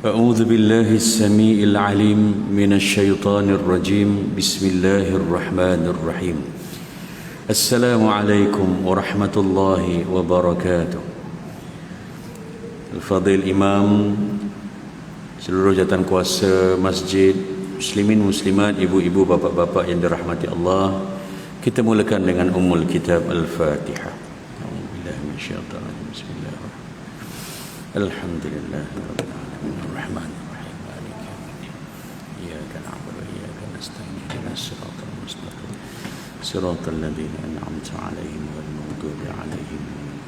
أعوذ بالله السميع العليم من الشيطان الرجيم بسم الله الرحمن الرحيم السلام عليكم ورحمة الله وبركاته. Al-Fadhil Imam, seluruh jawatan kuasa masjid, muslimin muslimat, ibu-ibu, bapa-bapa yang dirahmati Allah, kita mulakan dengan ummul kitab Al-Fatihah. A'udzubillahi minasyaitonir rajim. Bismillahirrahmanirrahim. Alhamdulillahirabbil alamin arrahmanir rahim maliki yaumiddin. Iyyaka na'budu wa iyyaka nasta'in ihdinas siratal mustaqim siratal ladzina an'amta 'alaihim ghairil maghdubi 'alaihim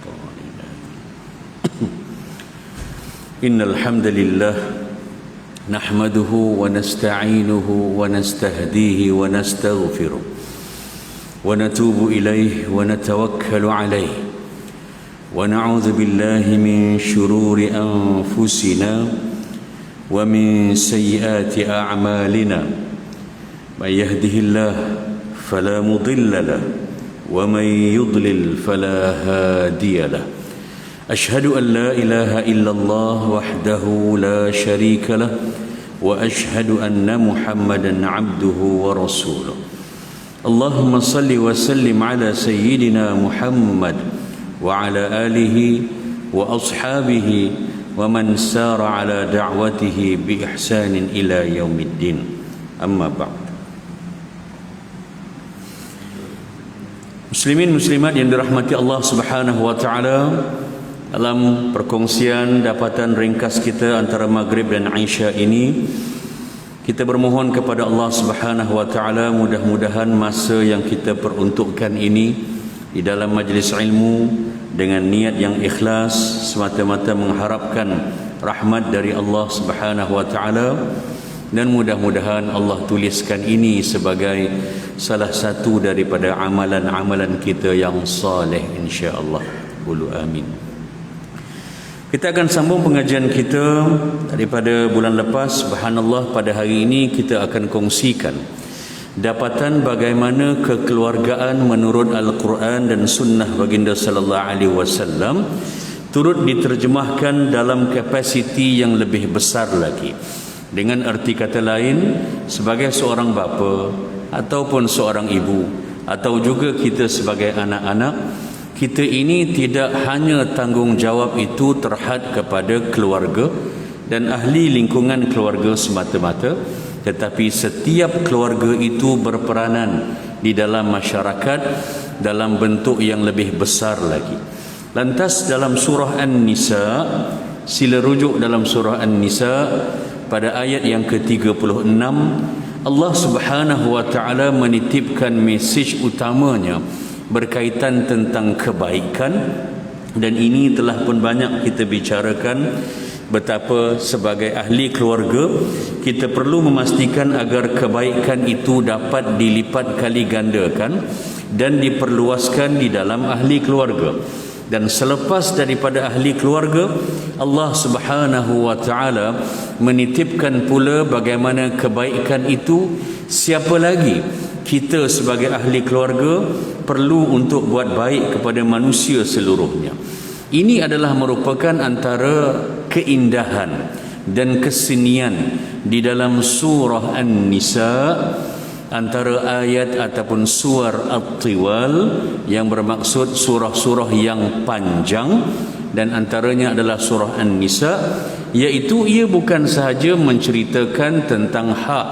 waladdallin. Innal hamdalillah nahmaduhu wa nasta'inuhu wa nastahdihi wa nastaghfiruh wa natubu ilayhi wa natawakkalu alayhi wa na'udzu billahi min shururi anfusina wa min sayyiati a'malina. May yahdihillahu fala mudilla lahu wa may yudlil fala hadiya lahu. أشهد أن لا إله إلا الله وحده لا شريك له وأشهد أن محمدا عبده ورسوله. اللهم صل وسلم على سيدنا محمد وعلى آله وأصحابه ومن سار على دعوته بإحسان إلى يوم الدين. أما بعد. Muslimin muslimat yang dirahmati Allah Subhanahu wa taala, dalam perkongsian dapatan ringkas kita antara Maghrib dan Isya ini, kita bermohon kepada Allah Subhanahu wa taala mudah-mudahan masa yang kita peruntukkan ini di dalam majlis ilmu dengan niat yang ikhlas semata-mata mengharapkan rahmat dari Allah Subhanahu wa taala, dan mudah-mudahan Allah tuliskan ini sebagai salah satu daripada amalan-amalan kita yang saleh insya-Allah. Qulu amin. Kita akan sambung pengajian kita daripada bulan lepas. Subhanallah, pada hari ini kita akan kongsikan dapatan bagaimana kekeluargaan menurut Al-Quran dan Sunnah Baginda Sallallahu Alaihi Wasallam turut diterjemahkan dalam kapasiti yang lebih besar lagi. Dengan arti kata lain, sebagai seorang bapa ataupun seorang ibu, atau juga kita sebagai anak-anak, kita ini tidak hanya tanggungjawab itu terhad kepada keluarga dan ahli lingkungan keluarga semata-mata, tetapi setiap keluarga itu berperanan di dalam masyarakat dalam bentuk yang lebih besar lagi. Lantas dalam surah An-Nisa, sila rujuk dalam surah An-Nisa pada ayat yang ke-36, Allah Subhanahu wa taala menitipkan mesej utamanya berkaitan tentang kebaikan, dan ini telah pun banyak kita bicarakan betapa sebagai ahli keluarga kita perlu memastikan agar kebaikan itu dapat dilipat kali gandakan dan diperluaskan di dalam ahli keluarga. Dan selepas daripada ahli keluarga, Allah Subhanahu wa taala menitipkan pula bagaimana kebaikan itu, siapa lagi kita sebagai ahli keluarga perlu untuk buat baik kepada manusia seluruhnya. Ini adalah merupakan antara keindahan dan kesenian di dalam surah An-Nisa, antara ayat ataupun suar At-Tiwal yang bermaksud surah-surah yang panjang, dan antaranya adalah surah An-Nisa, iaitu ia bukan sahaja menceritakan tentang hak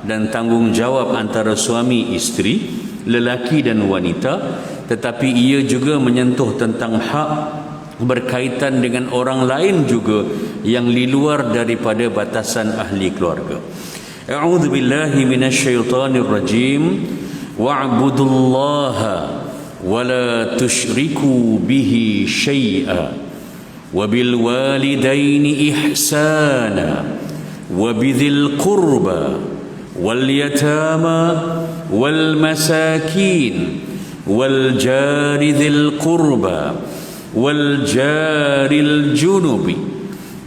dan tanggungjawab antara suami isteri, lelaki dan wanita, tetapi ia juga menyentuh tentang hak berkaitan dengan orang lain juga yang di luar daripada batasan ahli keluarga. A'udzu billahi minasyaitonir rajim. Wa'budullaha wa la tusyriku bihi syai'a wa bil walidaini ihsana wa bidzil qurba wal yatama wal masakin wal jari dzil qurba wal jaril junubi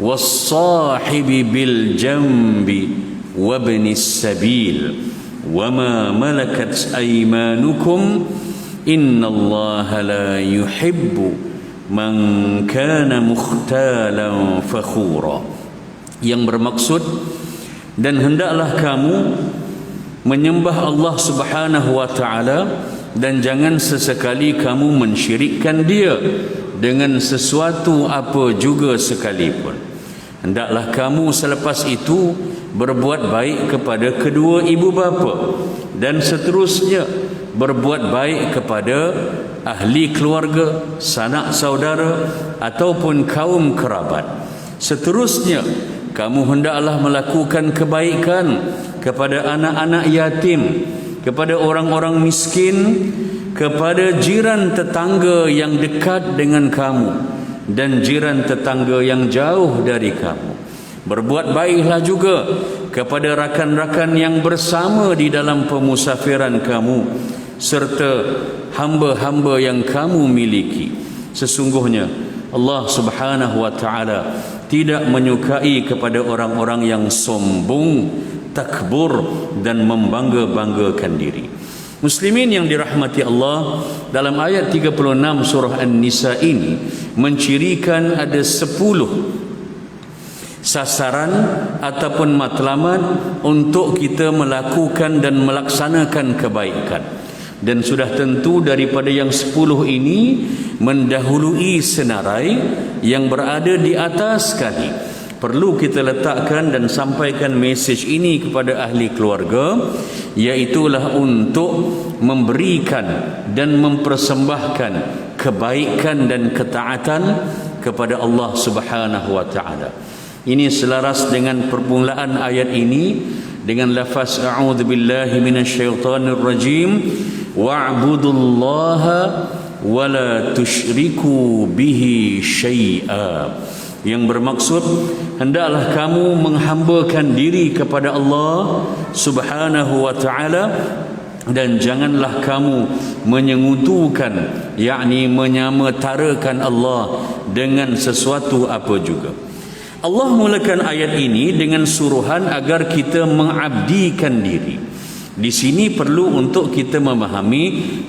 was sahibi bil jambi وابن السبيل وما ملكت أيمانكم إن الله لا يحب من كان مختالا فخورا. yang bermaksud, dan hendaklah kamu menyembah Allah Subhanahu wa taala dan jangan sesekali kamu mensyirikkan Dia dengan sesuatu apa juga sekalipun. Hendaklah kamu selepas itu berbuat baik kepada kedua ibu bapa, dan seterusnya berbuat baik kepada ahli keluarga, sanak saudara ataupun kaum kerabat. Seterusnya kamu hendaklah melakukan kebaikan kepada anak-anak yatim, kepada orang-orang miskin, kepada jiran tetangga yang dekat dengan kamu dan jiran tetangga yang jauh dari kamu. Berbuat baiklah juga kepada rakan-rakan yang bersama di dalam pemusafiran kamu serta hamba-hamba yang kamu miliki. Sesungguhnya Allah Subhanahu wa taala tidak menyukai kepada orang-orang yang sombong, takbur dan membangga-banggakan diri. Muslimin yang dirahmati Allah, dalam ayat 36 surah An-Nisa ini mencirikan ada 10 sasaran ataupun matlamat untuk kita melakukan dan melaksanakan kebaikan. Dan sudah tentu daripada yang 10 ini mendahului senarai yang berada di atas sekali. Perlu kita letakkan dan sampaikan mesej ini kepada ahli keluarga, iaitulah untuk memberikan dan mempersembahkan kebaikan dan ketaatan kepada Allah Subhanahu wa taala. Ini selaras dengan permulaan ayat ini dengan lafaz a'udzubillahi minasyaitonir rajim, wa'budullaha wa la tusyriku bihi syai'a, yang bermaksud hendaklah kamu menghambakan diri kepada Allah Subhanahu wa taala dan janganlah kamu menyengutukan, yakni menyamatarakan Allah dengan sesuatu apa juga. Allah mulakan ayat ini dengan suruhan agar kita mengabdikan diri. Di sini perlu untuk kita memahami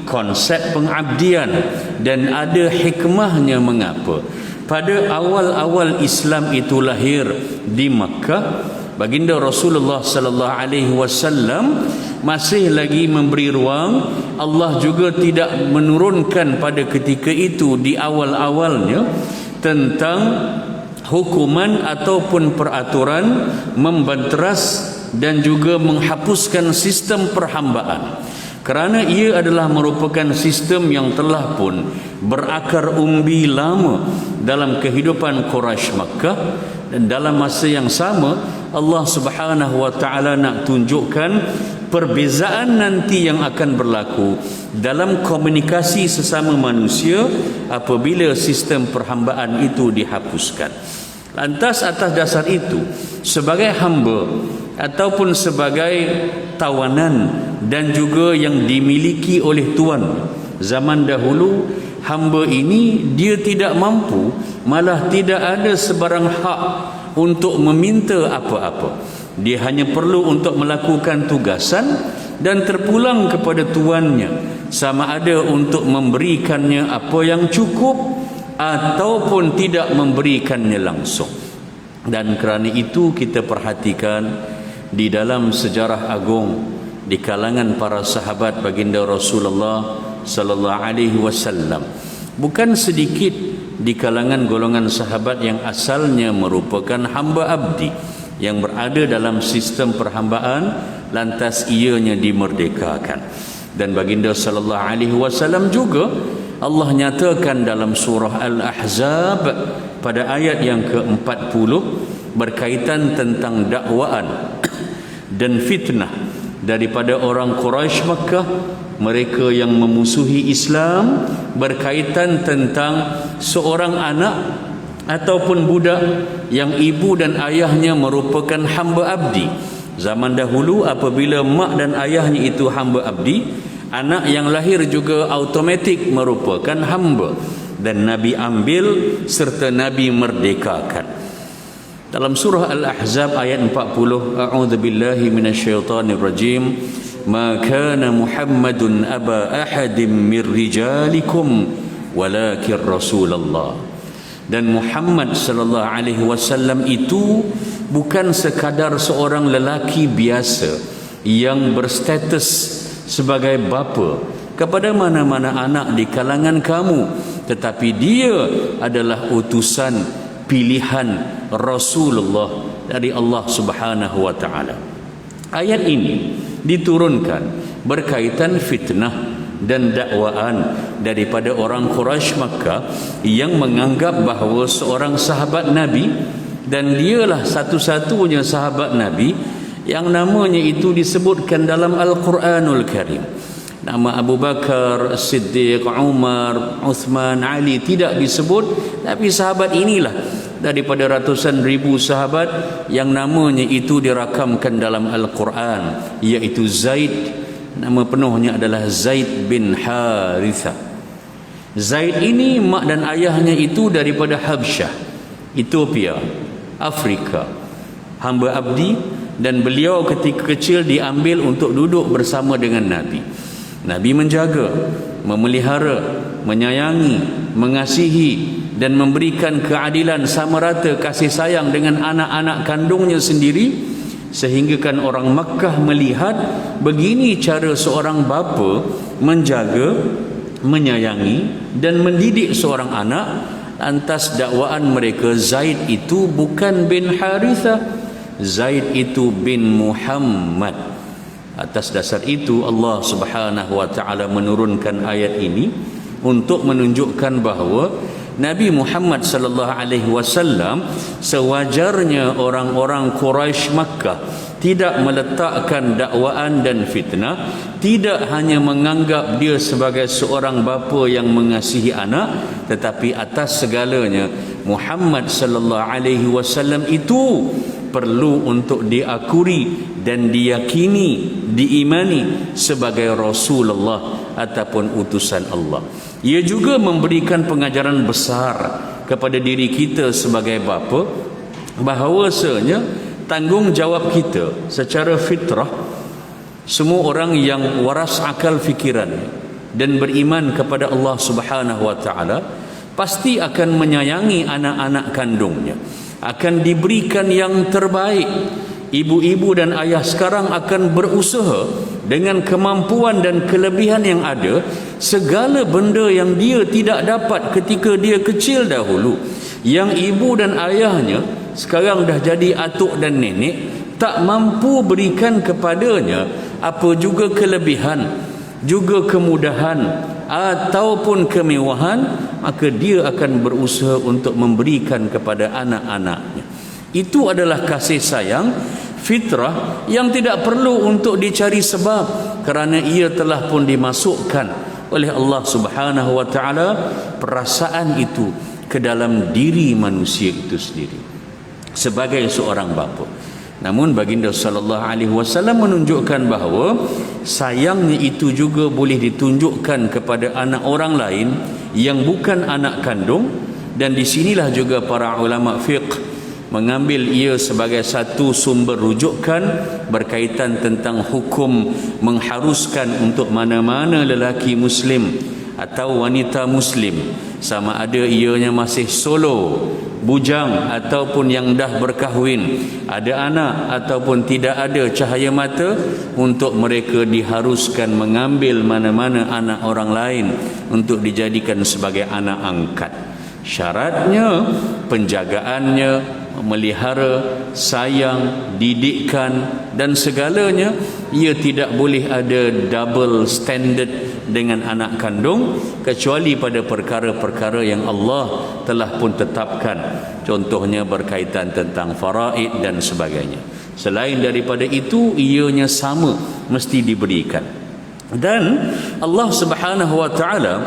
konsep pengabdian dan ada hikmahnya mengapa pada awal-awal Islam itu lahir di Makkah. Baginda Rasulullah sallallahu alaihi wasallam masih lagi memberi ruang. Allah juga tidak menurunkan pada ketika itu di awal-awalnya tentang hukuman ataupun peraturan membanteras dan juga menghapuskan sistem perhambaan, kerana ia adalah merupakan sistem yang telah pun berakar umbi lama dalam kehidupan Quraisy Makkah. Dan dalam masa yang sama Allah Subhanahu wa taala nak tunjukkan perbezaan nanti yang akan berlaku dalam komunikasi sesama manusia apabila sistem perhambaan itu dihapuskan. Lantas atas dasar itu, sebagai hamba ataupun sebagai tawanan dan juga yang dimiliki oleh tuan, zaman dahulu hamba ini dia tidak mampu, malah tidak ada sebarang hak untuk meminta apa-apa. Dia hanya perlu untuk melakukan tugasan dan terpulang kepada tuannya, sama ada untuk memberikannya apa yang cukup ataupun tidak memberikannya langsung. Dan kerana itu kita perhatikan di dalam sejarah agung di kalangan para sahabat baginda Rasulullah sallallahu alaihi wasallam, bukan sedikit di kalangan golongan sahabat yang asalnya merupakan hamba abdi yang berada dalam sistem perhambaan, lantas ianya dimerdekakan. Dan baginda sallallahu alaihi wasallam juga Allah nyatakan dalam surah Al-Ahzab pada ayat yang ke-40 berkaitan tentang dakwaan dan fitnah daripada orang Quraisy Makkah, mereka yang memusuhi Islam, berkaitan tentang seorang anak ataupun budak yang ibu dan ayahnya merupakan hamba abdi. Zaman dahulu apabila mak dan ayahnya itu hamba abdi, anak yang lahir juga automatik merupakan hamba, dan Nabi ambil serta Nabi merdekakan. Dalam surah Al-Ahzab ayat 40, a'udzubillahi minasyaitonir rajim, ma kana Muhammadun aba ahadin min rijalikum walakin Rasulullah. Dan Muhammad sallallahu alaihi wasallam itu bukan sekadar seorang lelaki biasa yang berstatus sebagai bapa kepada mana-mana anak di kalangan kamu, tetapi dia adalah utusan pilihan Rasulullah dari Allah Subhanahu wa taala. Ayat ini diturunkan berkaitan fitnah dan dakwaan daripada orang Quraisy Makkah yang menganggap bahawa seorang sahabat Nabi, dan dialah satu-satunya sahabat Nabi yang namanya itu disebutkan dalam Al-Quranul Karim. Nama Abu Bakar, Siddiq, Umar, Uthman, Ali tidak disebut, tapi sahabat inilah daripada ratusan ribu sahabat yang namanya itu dirakamkan dalam Al-Quran, iaitu Zaid. Nama penuhnya adalah Zaid bin Haritha. Zaid ini mak dan ayahnya itu daripada Habsyah, Ethiopia, Afrika, hamba abdi, dan beliau ketika kecil diambil untuk duduk bersama dengan Nabi. Nabi menjaga, memelihara, menyayangi, mengasihi dan memberikan keadilan sama rata kasih sayang dengan anak-anak kandungnya sendiri, sehinggakan orang Makkah melihat begini cara seorang bapa menjaga, menyayangi dan mendidik seorang anak. Lantas dakwaan mereka, Zaid itu bukan bin Haritha, Zaid itu bin Muhammad. Atas dasar itu Allah Subhanahu wa taala menurunkan ayat ini untuk menunjukkan bahawa Nabi Muhammad sallallahu alaihi wasallam sewajarnya orang-orang Quraisy Makkah tidak meletakkan dakwaan dan fitnah, tidak hanya menganggap dia sebagai seorang bapa yang mengasihi anak, tetapi atas segalanya Muhammad sallallahu alaihi wasallam itu perlu untuk diakui dan diyakini, diimani sebagai Rasulullah ataupun utusan Allah. Ia juga memberikan pengajaran besar kepada diri kita sebagai bapa, bahawasanya tanggungjawab kita secara fitrah, semua orang yang waras akal fikiran dan beriman kepada Allah Subhanahu wa taala pasti akan menyayangi anak-anak kandungnya, akan diberikan yang terbaik. Ibu-ibu dan ayah sekarang akan berusaha dengan kemampuan dan kelebihan yang ada, segala benda yang dia tidak dapat ketika dia kecil dahulu, yang ibu dan ayahnya sekarang dah jadi atuk dan nenek tak mampu berikan kepadanya, apa juga kelebihan, juga kemudahan ataupun kemewahan, maka dia akan berusaha untuk memberikan kepada anak-anaknya. Itu adalah kasih sayang fitrah yang tidak perlu untuk dicari sebab, kerana ia telah pun dimasukkan oleh Allah Subhanahu wa taala perasaan itu ke dalam diri manusia itu sendiri sebagai seorang bapa. Namun baginda sallallahu alaihi wasallam menunjukkan bahawa sayangnya itu juga boleh ditunjukkan kepada anak orang lain yang bukan anak kandung, dan di sinilah juga para ulama fiqh mengambil ia sebagai satu sumber rujukan berkaitan tentang hukum mengharuskan untuk mana-mana lelaki muslim atau wanita muslim, sama ada ianya masih solo, bujang ataupun yang dah berkahwin, ada anak ataupun tidak ada cahaya mata, untuk mereka diharuskan mengambil mana-mana anak orang lain untuk dijadikan sebagai anak angkat. Syaratnya penjagaannya, memelihara, sayang, didikkan dan segalanya. Ia tidak boleh ada double standard dengan anak kandung, kecuali pada perkara-perkara yang Allah telah pun tetapkan, contohnya berkaitan tentang faraid dan sebagainya. Selain daripada itu, ianya sama mesti diberikan. Dan Allah Subhanahu wa taala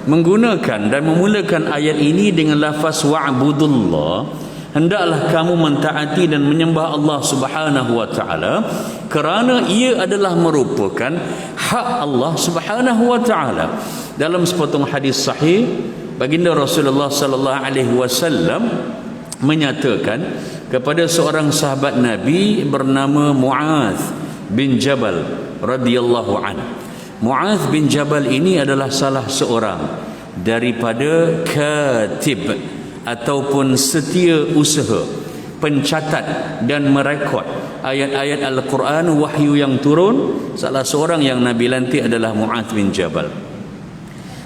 menggunakan dan memulakan ayat ini dengan lafaz wa'budullah, hendaklah kamu mentaati dan menyembah Allah Subhanahu wa taala, kerana ia adalah merupakan hak Allah Subhanahu wa taala. Dalam sepotong hadis sahih, baginda Rasulullah sallallahu alaihi wasallam menyatakan kepada seorang sahabat Nabi bernama Mu'adz bin Jabal radhiyallahu anhu. Mu'adz bin Jabal ini adalah salah seorang daripada katib ataupun setia usaha pencatat dan merekod ayat-ayat Al-Quran, wahyu yang turun, salah seorang yang Nabi lantik adalah Mu'adz bin Jabal.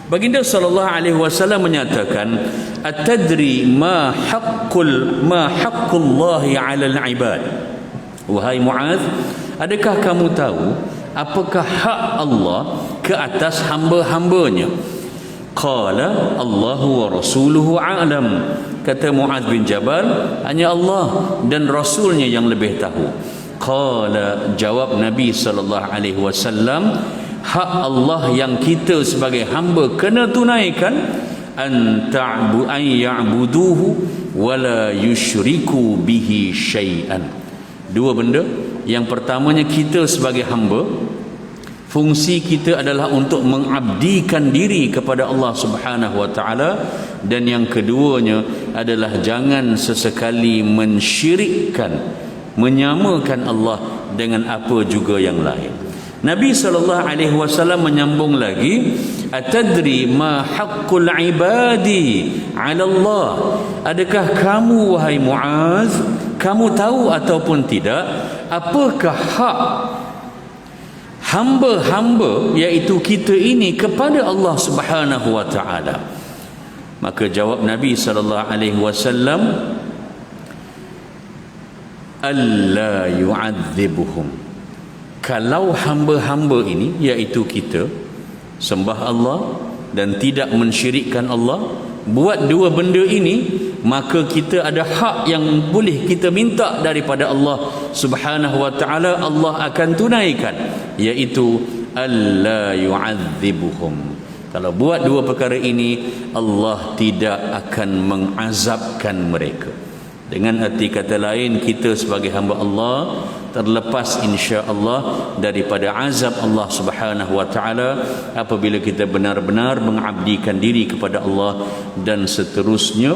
Baginda sallallahu alaihi wasallam menyatakan, "Atadri ma haqqullahi 'alal 'ibad?" Wahai Mu'adz, adakah kamu tahu apakah hak Allah ke atas hamba-hambanya? Qala Allahu wa rasuluhu a'lam. Kata Mu'adz bin Jabal, hanya Allah dan Rasulnya yang lebih tahu. Qala, jawab Nabi sallallahu alaihi wasallam, hak Allah yang kita sebagai hamba kena tunaikan, an ya'buduhu wa la yusyriku bihi syai'an. Dua benda. Yang pertamanya, kita sebagai hamba, fungsi kita adalah untuk mengabdikan diri kepada Allah Subhanahu wa taala, dan yang keduanya adalah jangan sesekali mensyirikkan, menyamakan Allah dengan apa juga yang lain. Nabi sallallahu alaihi wasallam menyambung lagi, atadri ma haqqul ibadi 'ala Allah? Adakah kamu wahai Mu'adz, kamu tahu ataupun tidak apakah hak hamba-hamba, iaitu kita ini, kepada Allah Subhanahu wa taala? Maka jawab Nabi sallallahu alaihi wasallam, alla yu'adzibuhum. Kalau hamba-hamba ini, iaitu kita, sembah Allah dan tidak mensyirikkan Allah, buat dua benda ini, maka kita ada hak yang boleh kita minta daripada Allah Subhanahu wa taala, Allah akan tunaikan, iaitu alla yu'adzibuhum. Kalau buat dua perkara ini, Allah tidak akan mengazabkan mereka. Dengan arti kata lain, kita sebagai hamba Allah terlepas insya-Allah daripada azab Allah Subhanahu wa taala apabila kita benar-benar mengabdikan diri kepada Allah, dan seterusnya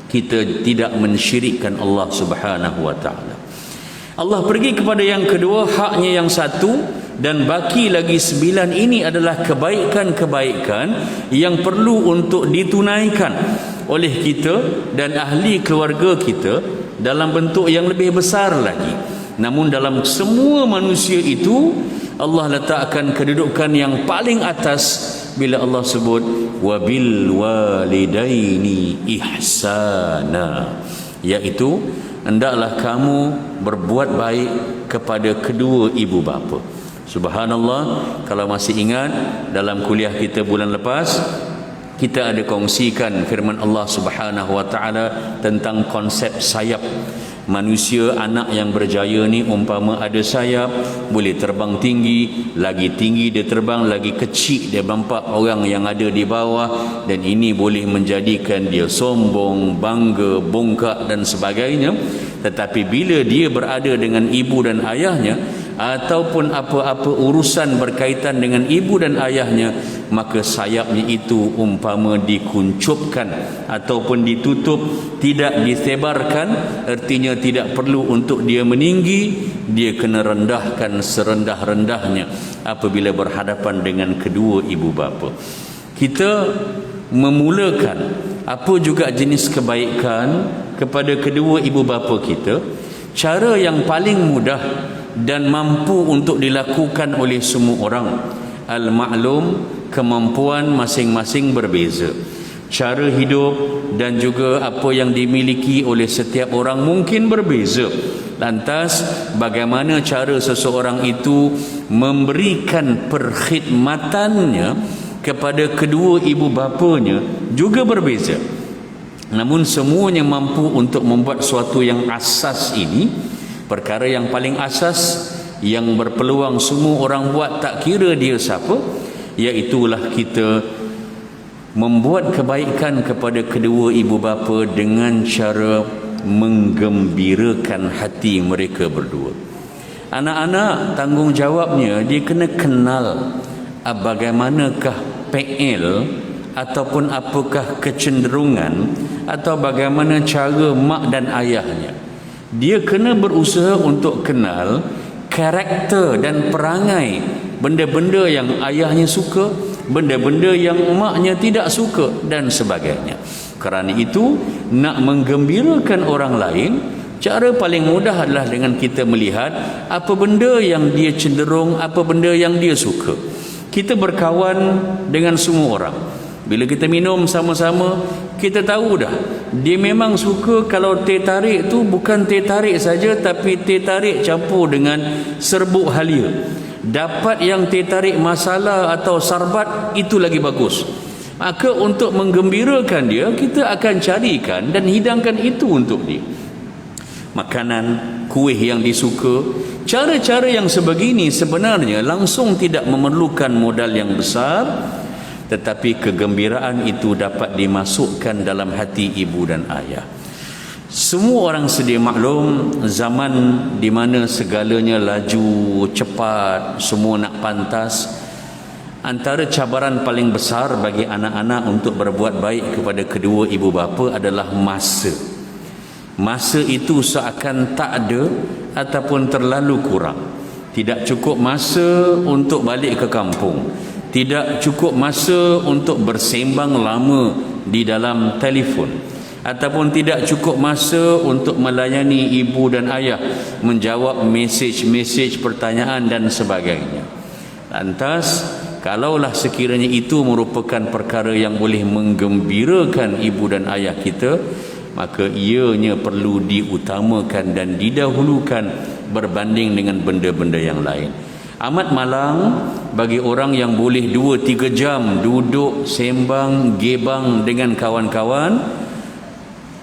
kita tidak mensyirikkan Allah Subhanahu wa taala. Allah pergi kepada yang kedua, haknya yang satu, dan baki lagi 9 ini adalah kebaikan-kebaikan yang perlu untuk ditunaikan oleh kita dan ahli keluarga kita dalam bentuk yang lebih besar lagi. Namun dalam semua manusia itu, Allah letakkan kedudukan yang paling atas bila Allah sebut wabil walidaini ihsana, iaitu hendaklah kamu berbuat baik kepada kedua ibu bapa. Subhanallah, kalau masih ingat dalam kuliah kita bulan lepas, kita ada kongsikan firman Allah Subhanahu wa taala tentang konsep sayap. Manusia, anak yang berjaya ni umpama ada sayap, boleh terbang tinggi, lagi tinggi dia terbang, lagi kecil dia nampak orang yang ada di bawah, dan ini boleh menjadikan dia sombong, bangga, bongkak dan sebagainya. Tetapi bila dia berada dengan ibu dan ayahnya, ataupun apa-apa urusan berkaitan dengan ibu dan ayahnya, maka sayapnya itu umpama dikuncupkan ataupun ditutup, tidak disebarkan, artinya tidak perlu untuk dia meninggi, dia kena rendahkan serendah-rendahnya apabila berhadapan dengan kedua ibu bapa. Kita memulakan apa juga jenis kebaikan kepada kedua ibu bapa kita, cara yang paling mudah dan mampu untuk dilakukan oleh semua orang. Al-maklum, kemampuan masing-masing berbeza, cara hidup dan juga apa yang dimiliki oleh setiap orang mungkin berbeza. Lantas bagaimana cara seseorang itu memberikan perkhidmatannya kepada kedua ibu bapanya juga berbeza. Namun semuanya mampu untuk membuat suatu yang asas ini, perkara yang paling asas yang berpeluang semua orang buat tak kira dia siapa, iaitulah kita membuat kebaikan kepada kedua ibu bapa dengan cara menggembirakan hati mereka berdua. Anak-anak, tanggungjawabnya dia kena kenal bagaimanakah PL ataupun apakah kecenderungan atau bagaimana cara mak dan ayahnya. Dia kena berusaha untuk kenal karakter dan perangai, benda-benda yang ayahnya suka, benda-benda yang emaknya tidak suka dan sebagainya. Kerana itu, nak menggembirakan orang lain, cara paling mudah adalah dengan kita melihat apa benda yang dia cenderung, apa benda yang dia suka. Kita berkawan dengan semua orang. Bila kita minum sama-sama, kita tahu dah dia memang suka kalau teh tarik tu bukan teh tarik saja, tapi teh tarik campur dengan serbuk halia. Dapat yang teh tarik masala atau sarbat, itu lagi bagus. Maka untuk menggembirakan dia, kita akan carikan dan hidangkan itu untuk dia. Makanan, kuih yang disuka. Cara-cara yang sebegini sebenarnya langsung tidak memerlukan modal yang besar, tetapi kegembiraan itu dapat dimasukkan dalam hati ibu dan ayah. Semua orang sedia maklum, zaman di mana segalanya laju, cepat, semua nak pantas. Antara cabaran paling besar bagi anak-anak untuk berbuat baik kepada kedua ibu bapa adalah masa. Masa itu seakan tak ada ataupun terlalu kurang. Tidak cukup masa untuk balik ke kampung. Tidak cukup masa untuk bersembang lama di dalam telefon. Ataupun tidak cukup masa untuk melayani ibu dan ayah, menjawab mesej-mesej pertanyaan dan sebagainya. Lantas, kalaulah sekiranya itu merupakan perkara yang boleh menggembirakan ibu dan ayah kita, maka ianya perlu diutamakan dan didahulukan berbanding dengan benda-benda yang lain. Amat malang bagi orang yang boleh 2-3 jam duduk sembang gebang dengan kawan-kawan,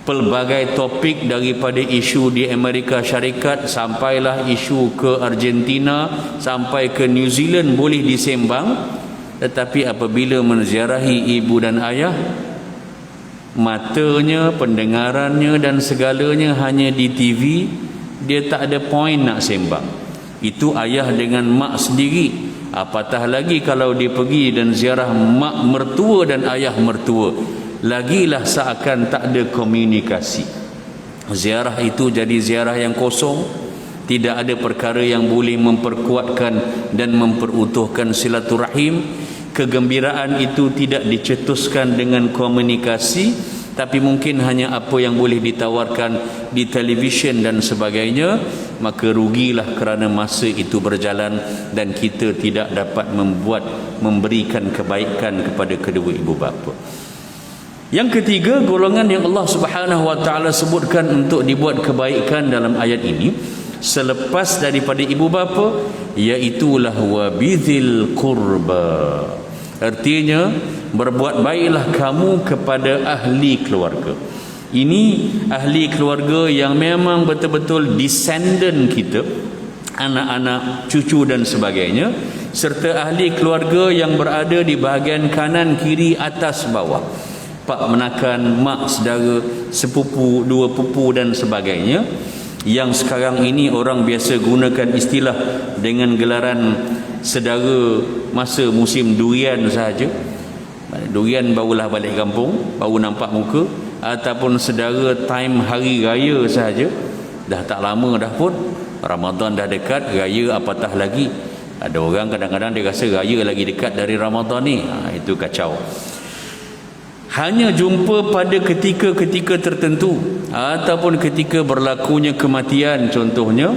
pelbagai topik daripada isu di Amerika Syarikat sampailah isu ke Argentina, sampai ke New Zealand boleh disembang, tetapi apabila menziarahi ibu dan ayah, matanya, pendengarannya dan segalanya hanya di TV, dia tak ada poin nak sembang. Itu ayah dengan mak sendiri. Apatah lagi kalau dia pergi dan ziarah mak mertua dan ayah mertua, lagilah seakan tak ada komunikasi. Ziarah itu jadi ziarah yang kosong. Tidak ada perkara yang boleh memperkuatkan dan memperutuhkan silaturahim. Kegembiraan itu tidak dicetuskan dengan komunikasi, tapi mungkin hanya apa yang boleh ditawarkan di televisyen dan sebagainya. Maka rugilah kerana masa itu berjalan dan kita tidak dapat memberikan kebaikan kepada kedua ibu bapa. Yang ketiga, golongan yang Allah Subhanahu wa taala sebutkan untuk dibuat kebaikan dalam ayat ini selepas daripada ibu bapa, iaitu wa bidzil qurba. Artinya, berbuat baiklah kamu kepada ahli keluarga. Ini ahli keluarga yang memang betul-betul descendant kita, anak-anak, cucu dan sebagainya, serta ahli keluarga yang berada di bahagian kanan, kiri, atas, bawah. Pak menakan, mak, saudara, sepupu, dua pupu dan sebagainya, yang sekarang ini orang biasa gunakan istilah dengan gelaran saudara masa musim durian sahaja. Durian barulah balik kampung, baru nampak muka, ataupun saudara time hari raya sahaja. Dah tak lama dah pun, Ramadan dah dekat, raya apatah lagi. Ada orang kadang-kadang dia rasa raya lagi dekat dari Ramadan ni. Itu kacau. Hanya jumpa pada ketika-ketika tertentu, ataupun ketika berlakunya kematian contohnya,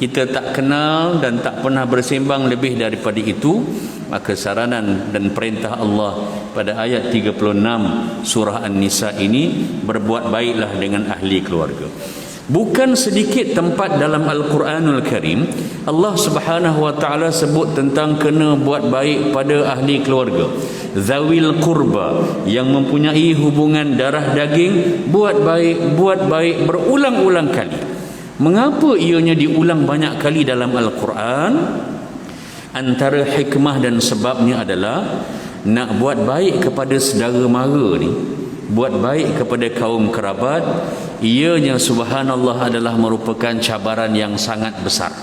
kita tak kenal dan tak pernah bersembang lebih daripada itu. Maka saranan dan perintah Allah pada ayat 36 surah An-Nisa ini, berbuat baiklah dengan ahli keluarga. Bukan sedikit tempat dalam Al-Quranul Karim Allah Subhanahu wa taala sebut tentang kena buat baik pada ahli keluarga. Zawil qurba, yang mempunyai hubungan darah daging, buat baik berulang-ulang kali. Mengapa ianya diulang banyak kali dalam Al-Quran? Antara hikmah dan sebabnya adalah nak buat baik kepada saudara mara ni, buat baik kepada kaum kerabat, ianya subhanallah adalah merupakan cabaran yang sangat besar.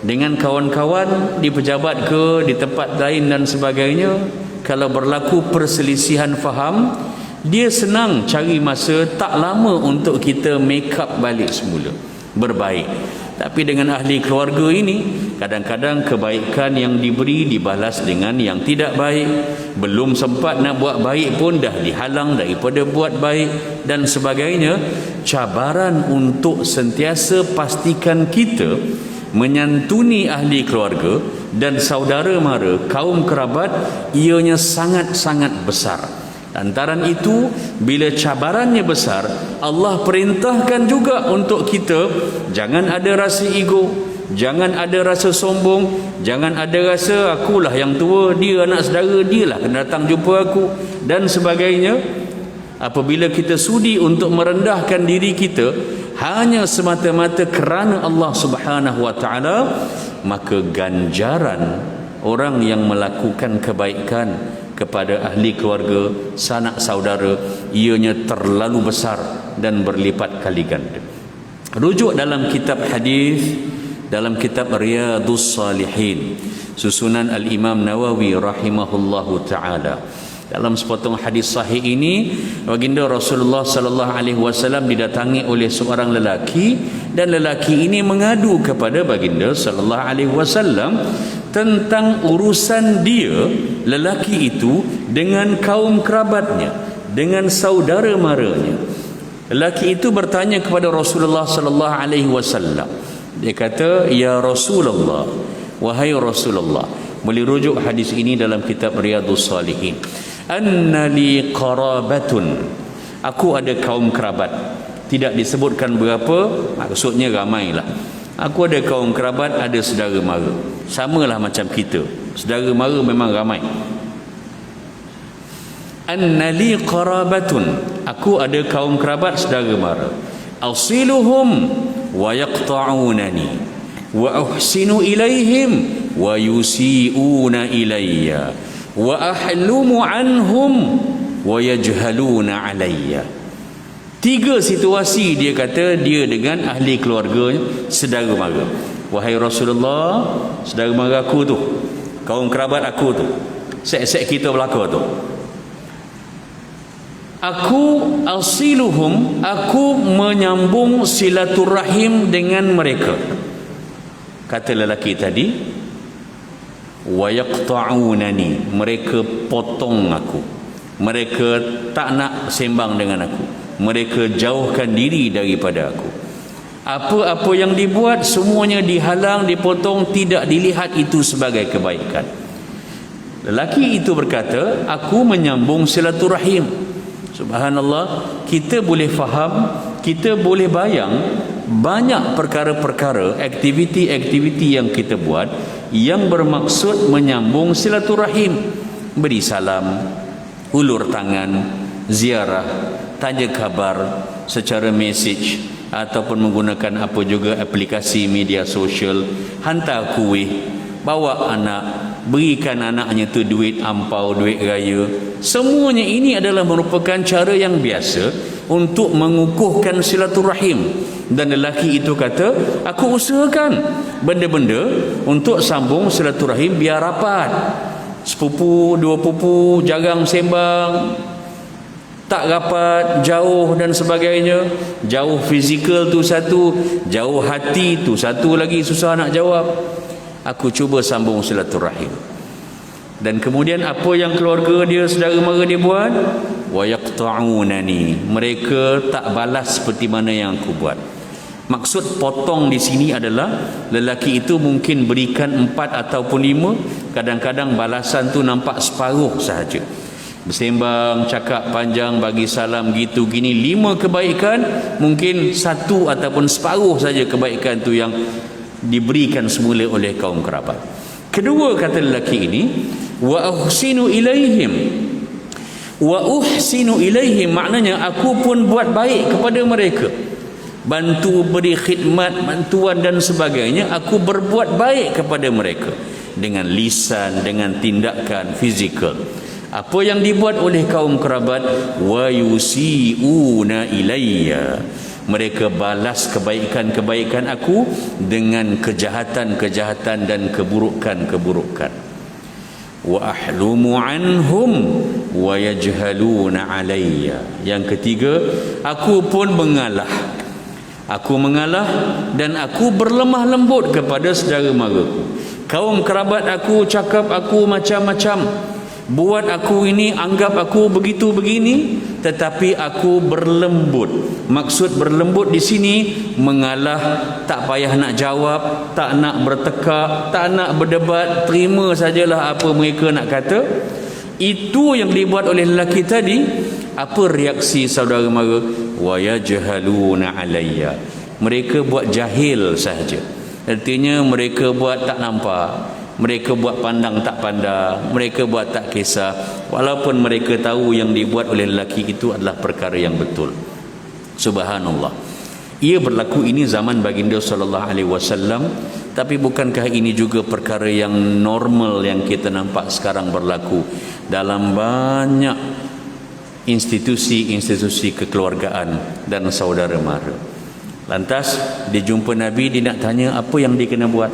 Dengan kawan-kawan di pejabat ke, di tempat lain dan sebagainya, kalau berlaku perselisihan faham, dia senang cari masa tak lama untuk kita make up balik semula, berbaik. Tapi dengan ahli keluarga ini, kadang-kadang kebaikan yang diberi dibalas dengan yang tidak baik. Belum sempat nak buat baik pun dah dihalang daripada buat baik dan sebagainya. Cabaran untuk sentiasa pastikan kita menyantuni ahli keluarga dan saudara mara, kaum kerabat, ianya sangat-sangat besar. Lantaran itu, bila cabarannya besar, Allah perintahkan juga untuk kita jangan ada rasa ego, jangan ada rasa sombong, jangan ada rasa akulah yang tua, dia anak saudara, dialah kena datang jumpa aku dan sebagainya. Apabila kita sudi untuk merendahkan diri kita hanya semata-mata kerana Allah Subhanahu wa taala, maka ganjaran orang yang melakukan kebaikan kepada ahli keluarga, sanak saudara, ianya terlalu besar dan berlipat kali ganda. Rujuk dalam kitab hadis, dalam kitab Riyadhus Salihin, susunan Al-Imam Nawawi rahimahullahu taala. Dalam sepotong hadis sahih ini, baginda Rasulullah sallallahu alaihi wasallam didatangi oleh seorang lelaki, dan lelaki ini mengadu kepada baginda sallallahu alaihi wasallam tentang urusan dia, lelaki itu, dengan kaum kerabatnya, dengan saudara maranya. Lelaki itu bertanya kepada Rasulullah sallallahu alaihi wasallam. Dia kata, "Ya Rasulullah, wahai Rasulullah." Boleh rujuk hadis ini dalam kitab Riyadhus Salihin. "Anna li qarabatun." Aku ada kaum kerabat. Tidak disebutkan berapa, maksudnya ramailah. Aku ada kaum kerabat, ada saudara mara. Samalah macam kita. Saudara mara memang ramai. "Anna li qarabatun." Aku ada kaum kerabat, saudara mara. "Asiluhum wa yaqta'unani wa uhsinu ilaihim wa yusi'una ilayya wa ahlumu anhum wa yajhaluna alayya." Tiga situasi dia kata dia dengan ahli keluarganya, saudara mara. "Wahai Rasulullah, saudara mara aku tu, kaum kerabat aku tu, sek-sek kita belaka tu, aku asiluhum, aku menyambung silaturahim dengan mereka." Kata lelaki tadi, "Wa yaqta'unani," mereka potong aku, mereka tak nak sembang dengan aku, mereka jauhkan diri daripada aku. Apa-apa yang dibuat semuanya dihalang, dipotong, tidak dilihat itu sebagai kebaikan. Lelaki itu berkata, "Aku menyambung silaturahim." Subhanallah, kita boleh faham, kita boleh bayang banyak perkara-perkara, aktiviti-aktiviti yang kita buat yang bermaksud menyambung silaturahim. Beri salam, ulur tangan, ziarah, tanya khabar secara mesej ataupun menggunakan apa juga aplikasi media sosial, hantar kuih, bawa anak, berikan anaknya tu duit ampau, duit raya. Semuanya ini adalah merupakan cara yang biasa untuk mengukuhkan silaturahim. Dan lelaki itu kata, "Aku usahakan benda-benda untuk sambung silaturahim biar rapat. Sepupu, dua pupu, jarang sembang, tak rapat, jauh dan sebagainya. Jauh fizikal tu satu, jauh hati tu satu lagi, susah nak jawab. Aku cuba sambung silaturahim." Dan kemudian apa yang keluarga dia, saudara mara dia buat? "Wa yaqta'unani," mereka tak balas seperti mana yang aku buat. Maksud potong di sini adalah lelaki itu mungkin berikan 4 ataupun 5, kadang-kadang balasan tu nampak separuh sahaja. Bersembang, cakap panjang, bagi salam gitu gini, 5 kebaikan, mungkin 1 ataupun separuh saja kebaikan tu yang diberikan semula oleh kaum kerabat. Kedua, kata lelaki ini, "Wa uhsinu ilaihim." Wa uhsinu ilaihim maknanya aku pun buat baik kepada mereka. Bantu, beri khidmat, bantuan dan sebagainya, aku berbuat baik kepada mereka dengan lisan, dengan tindakan fizikal. Apa yang dibuat oleh kaum kerabat, wa yusi'una ilayya, mereka balas kebaikan-kebaikan aku dengan kejahatan-kejahatan dan keburukan-keburukan. Wa ahlumu anhum wa yajhaluna alayya. Yang ketiga, aku pun mengalah, Aku mengalah dan aku berlemah lembut kepada saudara maraku. Kaum kerabat aku cakap aku macam-macam, buat aku ini, anggap aku begitu begini, tetapi aku berlembut. Maksud berlembut di sini mengalah, tak payah nak jawab, tak nak bertekak, tak nak berdebat, terima sajalah apa mereka nak kata. Itu yang dibuat oleh lelaki tadi. Apa reaksi saudara mara? Wa yajhaluna alayya. Mereka buat jahil sahaja. Artinya mereka buat tak nampak, mereka buat pandang tak pandang, mereka buat tak kisah, walaupun mereka tahu yang dibuat oleh lelaki itu adalah perkara yang betul. Subhanallah. Ia berlaku ini zaman baginda sallallahu alaihi wasallam, tapi bukankah ini juga perkara yang normal yang kita nampak sekarang berlaku dalam banyak institusi-institusi kekeluargaan dan saudara mara. Lantas dia jumpa Nabi, dia nak tanya apa yang dia kena buat.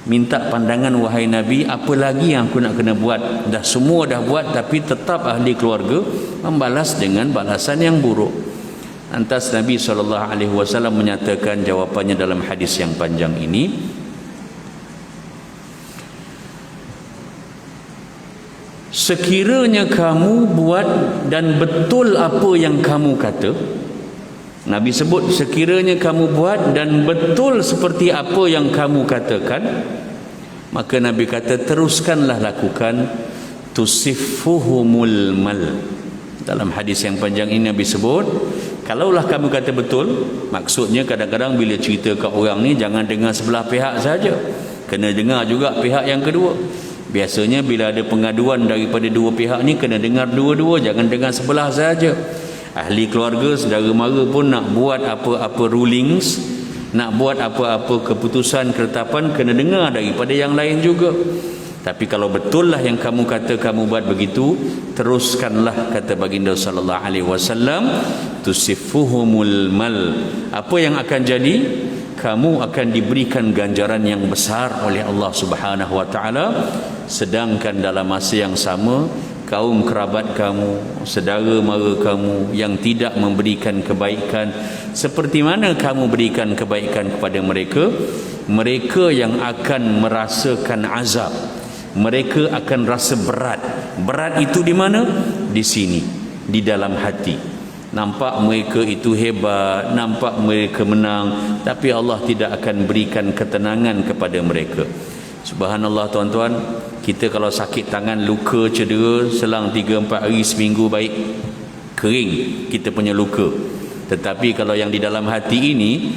Minta pandangan, wahai Nabi, apa lagi yang aku nak kena buat? Dah semua dah buat, tapi tetap ahli keluarga membalas dengan balasan yang buruk. Lantas Nabi SAW menyatakan jawapannya dalam hadis yang panjang ini. Sekiranya kamu buat dan betul apa yang kamu kata, Nabi sebut sekiranya kamu buat dan betul seperti apa yang kamu katakan, maka Nabi kata teruskanlah lakukan, tusifuhumul mal. Dalam hadis yang panjang ini Nabi sebut, kalaulah kamu kata betul, maksudnya kadang-kadang bila cerita ke orang ni jangan dengar sebelah pihak saja, kena dengar juga pihak yang kedua. Biasanya bila ada pengaduan daripada dua pihak ni, kena dengar dua-dua, jangan dengar sebelah saja. Ahli keluarga, saudara mara pun nak buat apa-apa rulings, nak buat apa-apa keputusan, ketetapan, kena dengar daripada yang lain juga. Tapi kalau betul lah yang kamu kata kamu buat begitu, teruskanlah, kata baginda sallallahu alaihi wasallam, tusifuhumul mal. Apa yang akan jadi? Kamu akan diberikan ganjaran yang besar oleh Allah Subhanahu wa taala, sedangkan dalam masa yang sama kaum kerabat kamu, saudara mara kamu yang tidak memberikan kebaikan seperti mana kamu berikan kebaikan kepada mereka, mereka yang akan merasakan azab, mereka akan rasa berat. Berat itu di mana? Di sini, di dalam hati. Nampak mereka itu hebat, nampak mereka menang, tapi Allah tidak akan berikan ketenangan kepada mereka. Subhanallah tuan-tuan, kita kalau sakit tangan, luka, cedera, selang 3-4 hari, seminggu baik, kering kita punya luka. Tetapi kalau yang di dalam hati ini,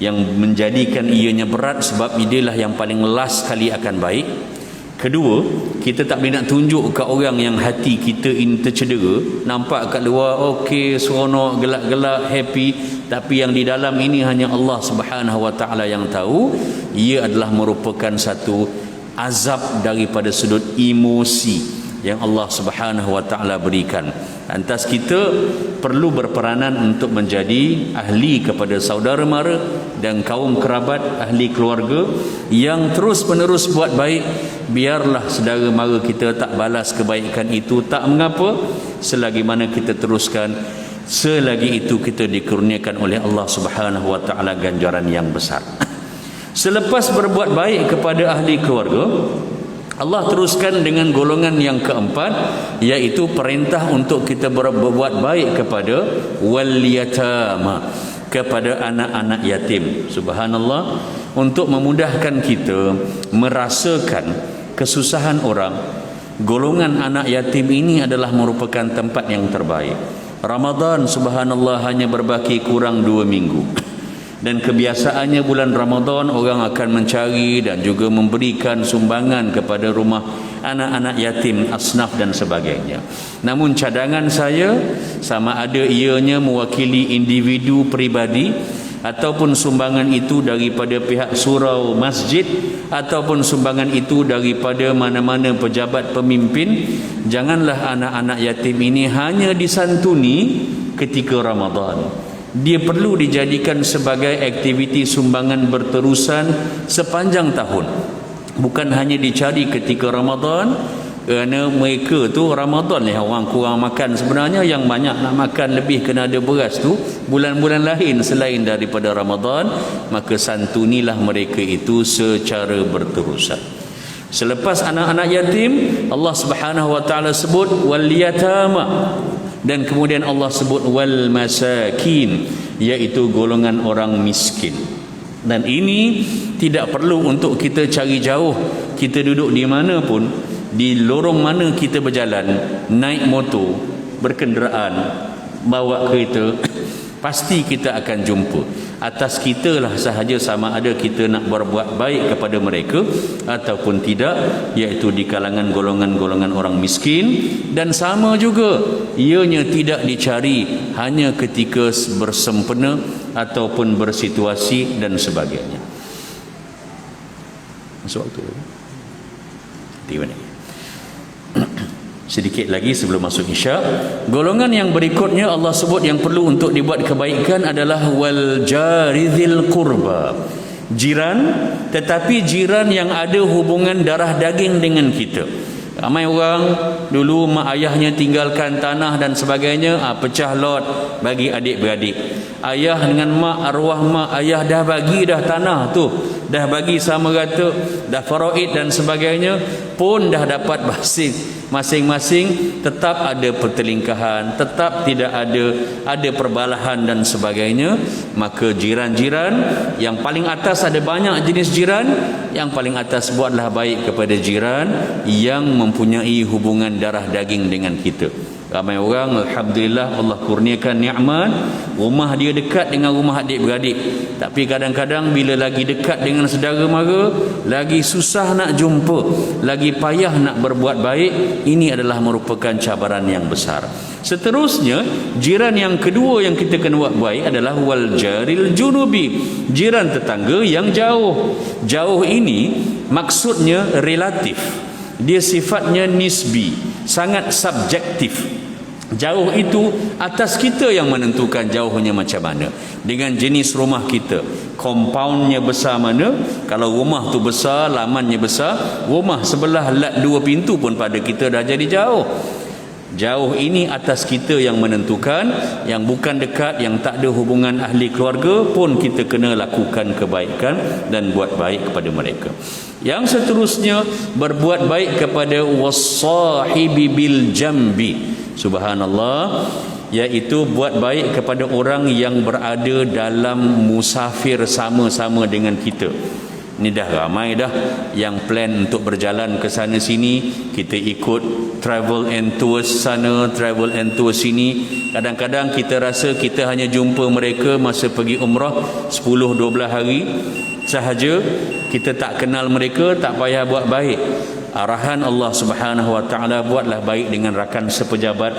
yang menjadikan ianya berat, sebab inilah yang paling last kali akan baik. Kedua, kita tak boleh nak tunjuk ke orang yang hati kita ini tercedera. Nampak kat luar okey, seronok, gelak-gelak, happy, tapi yang di dalam ini hanya Allah Subhanahu wa taala yang tahu. Ia adalah merupakan satu azab daripada sudut emosi yang Allah Subhanahu wa taala berikan. Lantas kita perlu berperanan untuk menjadi ahli kepada saudara mara dan kaum kerabat, ahli keluarga yang terus menerus buat baik. Biarlah saudara mara kita tak balas kebaikan itu, tak mengapa, selagi mana kita teruskan, selagi itu kita dikurniakan oleh Allah Subhanahu wa taala ganjaran yang besar. Selepas berbuat baik kepada ahli keluarga, Allah teruskan dengan golongan yang keempat, iaitu perintah untuk kita berbuat baik kepada wal yatama, kepada anak-anak yatim. Subhanallah, untuk memudahkan kita merasakan kesusahan orang, golongan anak yatim ini adalah merupakan tempat yang terbaik. Ramadan subhanallah hanya berbaki kurang 2 minggu. Dan kebiasaannya bulan Ramadan orang akan mencari dan juga memberikan sumbangan kepada rumah anak-anak yatim, asnaf dan sebagainya. Namun cadangan saya, sama ada ianya mewakili individu peribadi ataupun sumbangan itu daripada pihak surau masjid ataupun sumbangan itu daripada mana-mana pejabat pemimpin, janganlah anak-anak yatim ini hanya disantuni ketika Ramadan. Dia perlu dijadikan sebagai aktiviti sumbangan berterusan sepanjang tahun. Bukan hanya dicari ketika Ramadan, Kerana mereka tu Ramadan ni orang kurang makan sebenarnya, yang banyak nak makan lebih kena ada beras tu bulan-bulan lain selain daripada Ramadan, maka santunilah mereka itu secara berterusan. Selepas anak-anak yatim, Allah Subhanahu wa taala sebut wal yatama, dan kemudian Allah sebut wal masakin, iaitu golongan orang miskin. Dan ini tidak perlu untuk kita cari jauh. Kita duduk di mana pun, di lorong mana kita berjalan, naik motor, berkenderaan, bawa kereta, pasti kita akan jumpa. Atas kita lah sahaja sama ada kita nak berbuat baik kepada mereka ataupun tidak, iaitu di kalangan golongan-golongan orang miskin. Dan sama juga, ianya tidak dicari hanya ketika bersempena ataupun bersituasi dan sebagainya. Masuk waktu tiba ni. Sedikit lagi sebelum masuk Isyak. Golongan yang berikutnya Allah sebut yang perlu untuk dibuat kebaikan adalah wal jarizil qurba, jiran, tetapi jiran yang ada hubungan darah daging dengan kita. Ramai orang dulu mak ayahnya tinggalkan tanah dan sebagainya, pecah lot bagi adik-beradik. Ayah dengan mak, arwah mak ayah dah bagi dah tanah tu, dah bagi sama rata, dah faraid dan sebagainya, pun dah dapat masing-masing, tetap ada pertelingkahan, tetap tidak ada perbalahan dan sebagainya. Maka jiran-jiran yang paling atas, ada banyak jenis jiran, yang paling atas buatlah baik kepada jiran yang mempunyai hubungan darah daging dengan kita. Ramai orang alhamdulillah Allah kurniakan nikmat, rumah dia dekat dengan rumah adik-beradik, tapi kadang-kadang bila lagi dekat dengan saudara mara, lagi susah nak jumpa, lagi payah nak berbuat baik. Ini adalah merupakan cabaran yang besar. Seterusnya, jiran yang kedua yang kita kena buat baik adalah wal jaril junubi, jiran tetangga yang jauh. Jauh ini maksudnya relatif, dia sifatnya nisbi, sangat subjektif. Jauh itu atas kita yang menentukan jauhnya macam mana, dengan jenis rumah kita, kompaunnya besar mana. Kalau rumah tu besar, lamannya besar, rumah sebelah lat 2 pintu pun pada kita dah jadi jauh. Jauh ini atas kita yang menentukan. Yang bukan dekat, yang tak ada hubungan ahli keluarga pun kita kena lakukan kebaikan dan buat baik kepada mereka. Yang seterusnya, berbuat baik kepada wassahibi bil jambi. Subhanallah, iaitu buat baik kepada orang yang berada dalam musafir sama-sama dengan kita. Ni dah ramai dah yang plan untuk berjalan ke sana sini, kita ikut travel and tours sana, travel and tours sini. Kadang-kadang kita rasa kita hanya jumpa mereka masa pergi umrah 10-12 hari sahaja, kita tak kenal mereka, tak payah buat baik. Arahan Allah Subhanahu wa taala, buatlah baik dengan rakan sepejabat,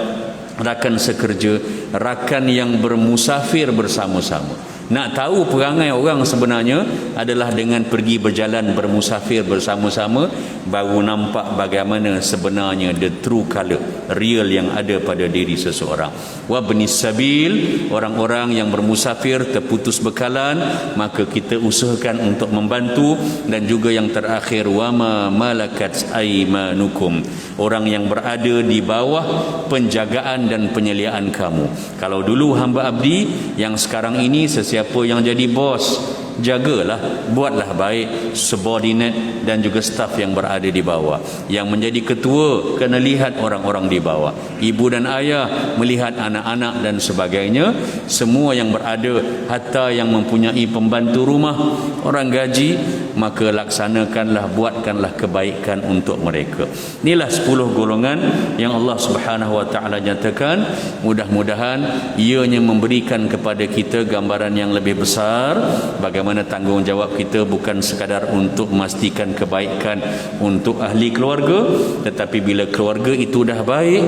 rakan sekerja, rakan yang bermusafir bersama-sama. Nak tahu perangai orang sebenarnya adalah dengan pergi berjalan bermusafir bersama-sama, baru nampak bagaimana sebenarnya the true color, real yang ada pada diri seseorang. Wa bnis sabil, orang-orang yang bermusafir terputus bekalan, maka kita usahakan untuk membantu. Dan juga yang terakhir, wa ma malakat aimanukum, orang yang berada di bawah penjagaan dan penyeliaan kamu. Kalau dulu hamba abdi, yang sekarang ini sesiapa yang jadi bos, jagalah, buatlah baik subordinate dan juga staf yang berada di bawah. Yang menjadi ketua kena lihat orang-orang di bawah, ibu dan ayah melihat anak-anak dan sebagainya. Semua yang berada, hatta yang mempunyai pembantu rumah, orang gaji, maka laksanakanlah, buatkanlah kebaikan untuk mereka. Inilah 10 golongan yang Allah Subhanahu wa taala nyatakan. Mudah-mudahan ianya memberikan kepada kita gambaran yang lebih besar bagaimana tanggungjawab kita bukan sekadar untuk memastikan kebaikan untuk ahli keluarga, tetapi bila keluarga itu dah baik,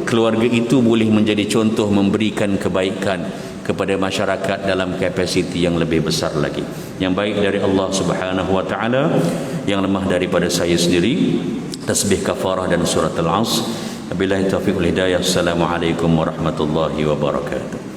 keluarga itu boleh menjadi contoh memberikan kebaikan kepada masyarakat dalam kapasiti yang lebih besar lagi. Yang baik dari Allah Subhanahu wa taala, yang lemah daripada saya sendiri. Tasbih kafarah dan surat Al-Asr. Wabillahi taufiq wal hidayah. Assalamualaikum warahmatullahi wabarakatuh.